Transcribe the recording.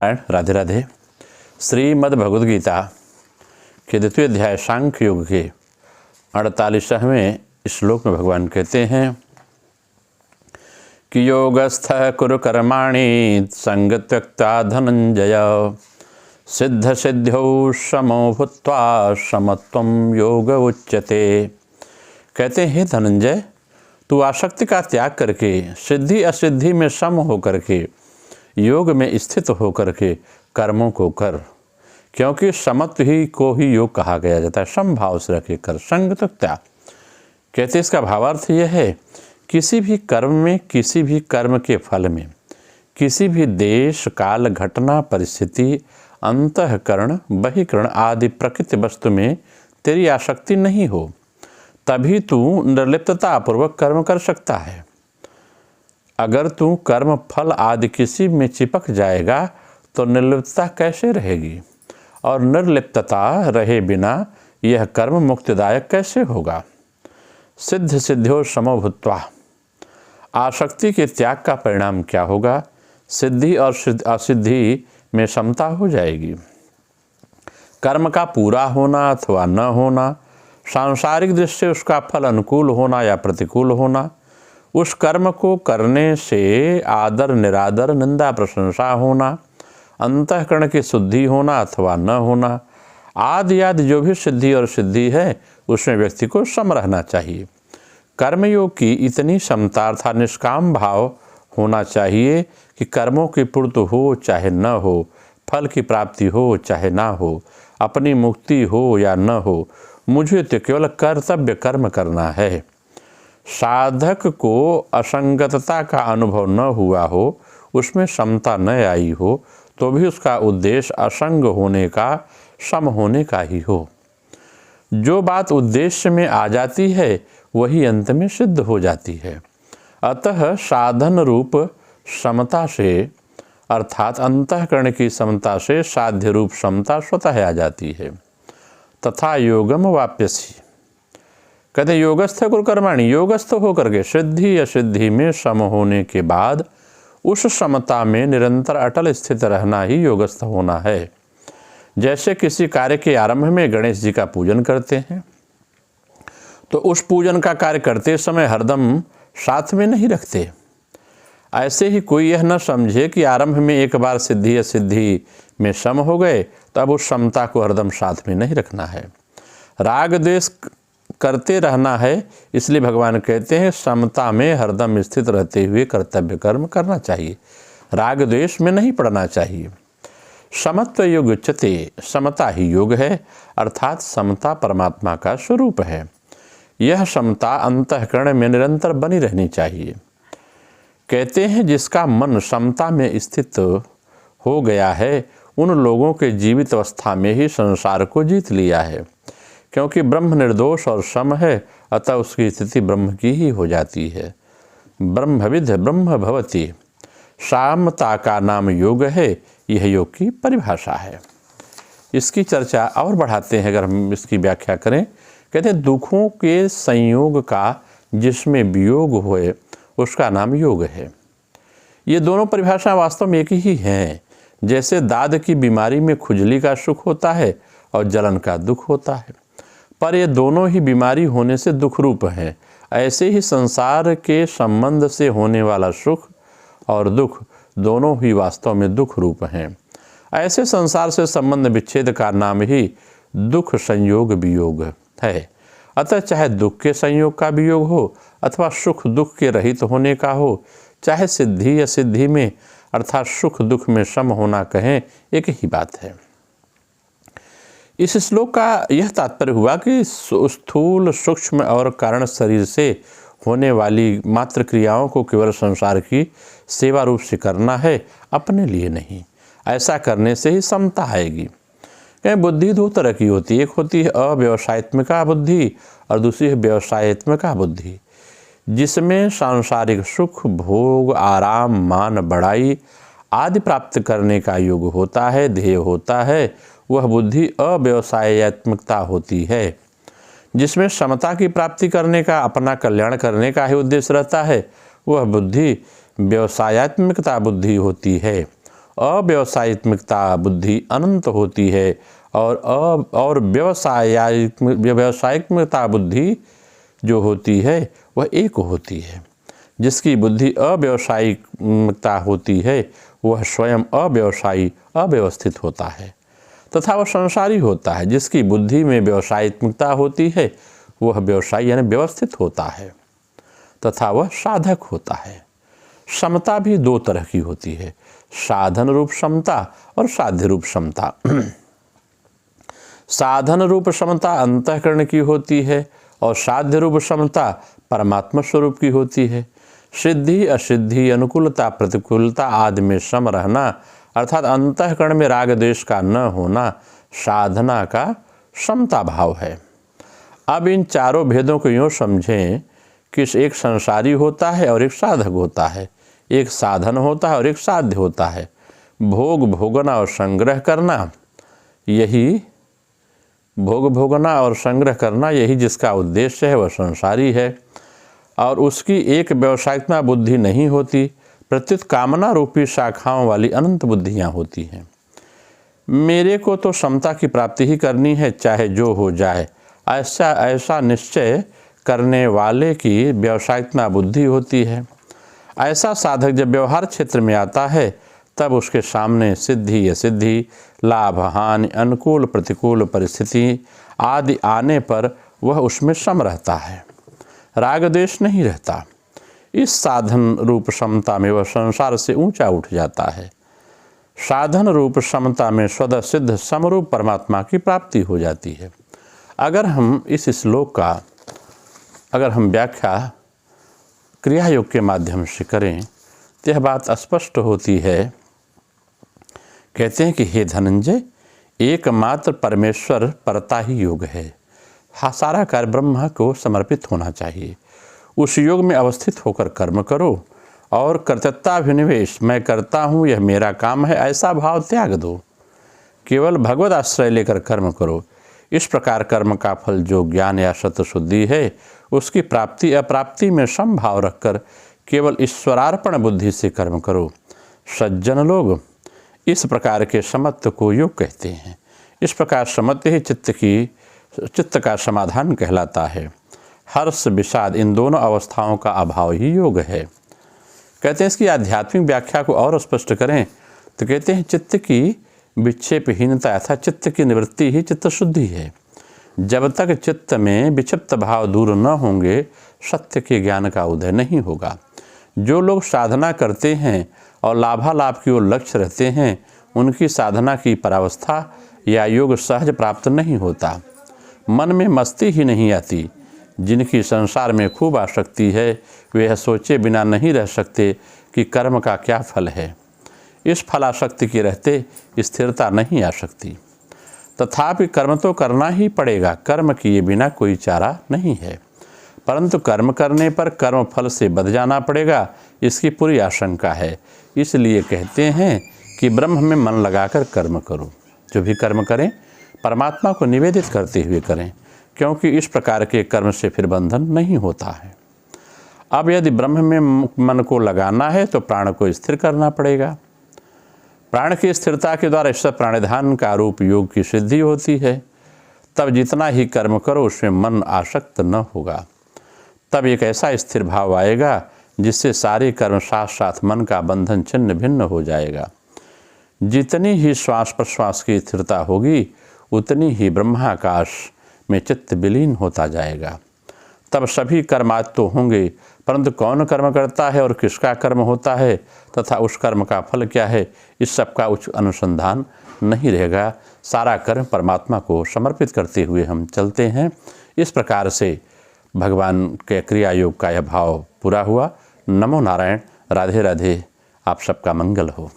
राधे राधे। श्रीमद् भगवद गीता के 2वें अध्याय सांख्य योग के 48वें श्लोक में भगवान कहते हैं कि योगस्थ कुरु कर्माणि संग त्यक्ता धनंजय सिद्ध सिद्ध्यौ समो भूत्वा समत्वं योग उच्यते। कहते हैं धनंजय, तू आसक्ति का त्याग करके सिद्धि असिद्धि में सम होकर के योग में स्थित होकर के कर्मों को कर, क्योंकि समत्व ही को ही योग कहा गया जाता है। समभाव से रखे कर, संग त्यक्ता। कहते इसका भावार्थ यह है, किसी भी कर्म में, किसी भी कर्म के फल में, किसी भी देश काल घटना परिस्थिति अंतःकरण बहिकरण आदि प्रकृति वस्तु में तेरी आसक्ति नहीं हो, तभी तू निर्लिप्तता पूर्वक कर्म कर सकता है। अगर तू कर्म फल आदि किसी में चिपक जाएगा तो निर्लिप्तता कैसे रहेगी, और निर्लिप्तता रहे बिना यह कर्म मुक्तिदायक कैसे होगा। सिद्ध सिद्ध्यो समो भूत्वा, आसक्ति के त्याग का परिणाम क्या होगा, सिद्धि और असिद्धि में समता हो जाएगी। कर्म का पूरा होना अथवा न होना, सांसारिक दृष्टि से उसका फल अनुकूल होना या प्रतिकूल होना, उस कर्म को करने से आदर निरादर निंदा प्रशंसा होना, अंतःकरण की शुद्धि होना अथवा न होना, आदि आदि जो भी सिद्धि और सिद्धि है उसमें व्यक्ति को सम रहना चाहिए। कर्मयोग की इतनी समता अर्थात निष्काम भाव होना चाहिए कि कर्मों की पूर्ति हो चाहे न हो, फल की प्राप्ति हो चाहे ना हो, अपनी मुक्ति हो या न हो, मुझे तो केवल कर्तव्य कर्म करना है। साधक को असंगतता का अनुभव न हुआ हो, उसमें समता न आई हो, तो भी उसका उद्देश्य असंग होने का, सम होने का ही हो। जो बात उद्देश्य में आ जाती है वही अंत में सिद्ध हो जाती है। अतः साधन रूप समता से अर्थात अंतःकरण की समता से साध्य रूप समता स्वतः आ जाती है। तथा योगम वाप्यसी, कहते योगस्थ कुरु कर्माणि, योगस्थ होकर के सिद्धि असिद्धि में सम होने के बाद उस समता में निरंतर अटल स्थित रहना ही योगस्थ होना है। जैसे किसी कार्य के आरंभ में गणेश जी का पूजन करते हैं तो उस पूजन का कार्य करते समय हरदम साथ में नहीं रखते। ऐसे ही कोई यह न समझे कि आरंभ में एक बार सिद्धि असिद्धि में सम हो गए तब उस समता को हरदम साथ में नहीं रखना है। राग द्वेष करते रहना है। इसलिए भगवान कहते हैं समता में हरदम स्थित रहते हुए कर्तव्य कर्म करना चाहिए, राग द्वेष में नहीं पड़ना चाहिए। समत्व योग उच्यते, समता ही योग है, अर्थात समता परमात्मा का स्वरूप है। यह समता अंतःकरण में निरंतर बनी रहनी चाहिए। कहते हैं जिसका मन समता में स्थित हो गया है उन लोगों के जीवित अवस्था में ही संसार को जीत लिया है, क्योंकि ब्रह्म निर्दोष और सम है, अतः उसकी स्थिति ब्रह्म की ही हो जाती है। ब्रह्मविद् ब्रह्म भवति, सामता का नाम योग है, यह योग की परिभाषा है। इसकी चर्चा और बढ़ाते हैं अगर हम इसकी व्याख्या करें। कहते हैं दुखों के संयोग का जिसमें वियोग होए उसका नाम योग है। ये दोनों परिभाषा वास्तव में एक ही हैं। जैसे दाद की बीमारी में खुजली का सुख होता है और जलन का दुख होता है, पर ये दोनों ही बीमारी होने से दुख रूप हैं। ऐसे ही संसार के संबंध से होने वाला सुख और दुख दोनों ही वास्तव में दुख रूप हैं। ऐसे संसार से संबंध विच्छेद का नाम ही दुख संयोग वियोग है। अतः चाहे दुख के संयोग का वियोग हो अथवा सुख दुख के रहित होने का हो, चाहे सिद्धि या सिद्धि में अर्थात सुख दुख में सम होना कहें, एक ही बात है। इस श्लोक का यह तात्पर्य हुआ कि स्थूल सूक्ष्म और कारण शरीर से होने वाली मात्र क्रियाओं को केवल संसार की सेवा रूप से करना है, अपने लिए नहीं। ऐसा करने से ही समता आएगी। कहीं बुद्धि दो तरह की होती है, एक होती है अव्यवसायत्मिका बुद्धि और दूसरी है व्यवसायत्मिका बुद्धि, जिसमें सांसारिक सुख भोग आराम मान बढ़ाई आदि प्राप्त करने का योग होता है, ध्येय होता है। वह बुद्धि अव्यवसायत्मिकता होती है, जिसमें समता की प्राप्ति करने का, अपना कल्याण करने का ही उद्देश्य रहता है। वह बुद्धि व्यवसायत्मिकता बुद्धि होती है। अव्यवसायित्मिकता बुद्धि अनंत होती है और व्यावसायिकता बुद्धि जो होती है वह एक होती है। जिसकी बुद्धि अव्यवसायिकता होती है वह स्वयं अव्यवसायी अव्यवस्थित होता है तथा वह संसारी होता है। जिसकी बुद्धि में व्यावसायिकता होती है वह व्यवसायी यानी व्यवस्थित होता है तथा वह साधक होता है। समता भी दो तरह की होती है, साधन रूप समता और साध्य रूप समता। साधन रूप समता अंतःकरण की होती है और साध्य रूप समता परमात्मा स्वरूप की होती है। सिद्धि असिद्धि अनुकूलता प्रतिकूलता आदि में सम रहना अर्थात अंतःकरण में राग द्वेष का न होना साधना का समता भाव है। अब इन चारों भेदों को यूँ समझें कि एक संसारी होता है और एक साधक होता है, एक साधन होता है और एक साध्य होता है। भोग भोगना और संग्रह करना, यही भोग भोगना और संग्रह करना यही जिसका उद्देश्य है वह संसारी है और उसकी एक व्यावसायिकता बुद्धि नहीं होती, प्रत्युत कामना रूपी शाखाओं वाली अनंत बुद्धियाँ होती हैं। मेरे को तो समता की प्राप्ति ही करनी है चाहे जो हो जाए, ऐसा निश्चय करने वाले की व्यावसायिकता बुद्धि होती है। ऐसा साधक जब व्यवहार क्षेत्र में आता है तब उसके सामने सिद्धि असिद्धि, लाभ हानि, अनुकूल प्रतिकूल परिस्थिति आदि आने पर वह उसमें सम रहता है, राग द्वेष नहीं रहता। इस साधन रूप समता में वह संसार से ऊंचा उठ जाता है। साधन रूप समता में स्वतः सिद्ध समरूप परमात्मा की प्राप्ति हो जाती है। अगर हम इस श्लोक का व्याख्या क्रिया योग के माध्यम से करें तो यह बात स्पष्ट होती है। कहते हैं कि हे धनंजय, एकमात्र परमेश्वर परता ही योग है। हाँ, सारा कार्य ब्रह्म को समर्पित होना चाहिए। उस योग में अवस्थित होकर कर्म करो और कर्तृत्वाभिनिवेश, मैं करता हूँ यह मेरा काम है, ऐसा भाव त्याग दो। केवल भगवत आश्रय लेकर कर्म करो। इस प्रकार कर्म का फल जो ज्ञान या सत्शुद्धि है उसकी प्राप्ति अप्राप्ति में समभाव रखकर केवल ईश्वरार्पण बुद्धि से कर्म करो। सज्जन लोग इस प्रकार के समत्व को योग कहते हैं। इस प्रकार समत्व ही चित्त का समाधान कहलाता है। हर्ष विषाद इन दोनों अवस्थाओं का अभाव ही योग है। कहते हैं इसकी आध्यात्मिक व्याख्या को और स्पष्ट करें तो कहते हैं चित्त की विक्षेपहीनता अर्थात चित्त की निवृत्ति ही चित्त शुद्धि है। जब तक चित्त में विक्षिप्त भाव दूर न होंगे सत्य के ज्ञान का उदय नहीं होगा। जो लोग साधना करते हैं और लाभालाभ की ओर लक्ष्य रहते हैं उनकी साधना की परावस्था या योग सहज प्राप्त नहीं होता। मन में मस्ती ही नहीं आती। जिनकी संसार में खूब आसक्ति है वे यह सोचे बिना नहीं रह सकते कि कर्म का क्या फल है। इस फलाशक्ति के रहते स्थिरता नहीं आ सकती। तथापि कर्म तो करना ही पड़ेगा, कर्म किए बिना कोई चारा नहीं है। परंतु कर्म करने पर कर्म फल से बच जाना पड़ेगा, इसकी पूरी आशंका है। इसलिए कहते हैं कि ब्रह्म में मन लगाकर कर्म करो। जो भी कर्म करें परमात्मा को निवेदित करते हुए करें, क्योंकि इस प्रकार के कर्म से फिर बंधन नहीं होता है। अब यदि ब्रह्म में मन को लगाना है तो प्राण को स्थिर करना पड़ेगा। प्राण की स्थिरता के द्वारा ईश्वर प्राणिधान का रूप योग की सिद्धि होती है। तब जितना ही कर्म करो उसमें मन आसक्त न होगा। तब एक ऐसा स्थिर भाव आएगा जिससे सारे कर्म साथ साथ मन का बंधन छिन्न भिन्न हो जाएगा। जितनी ही श्वास प्रश्वास की स्थिरता होगी उतनी ही ब्रह्माकाश में चित्त विलीन होता जाएगा। तब सभी कर्मादि तो होंगे, परंतु कौन कर्म करता है और किसका कर्म होता है तथा उस कर्म का फल क्या है, इस सब का उच्च अनुसंधान नहीं रहेगा। सारा कर्म परमात्मा को समर्पित करते हुए हम चलते हैं। इस प्रकार से भगवान के क्रिया योग का यह भाव पूरा हुआ। नमो नारायण। राधे राधे। आप सबका मंगल हो।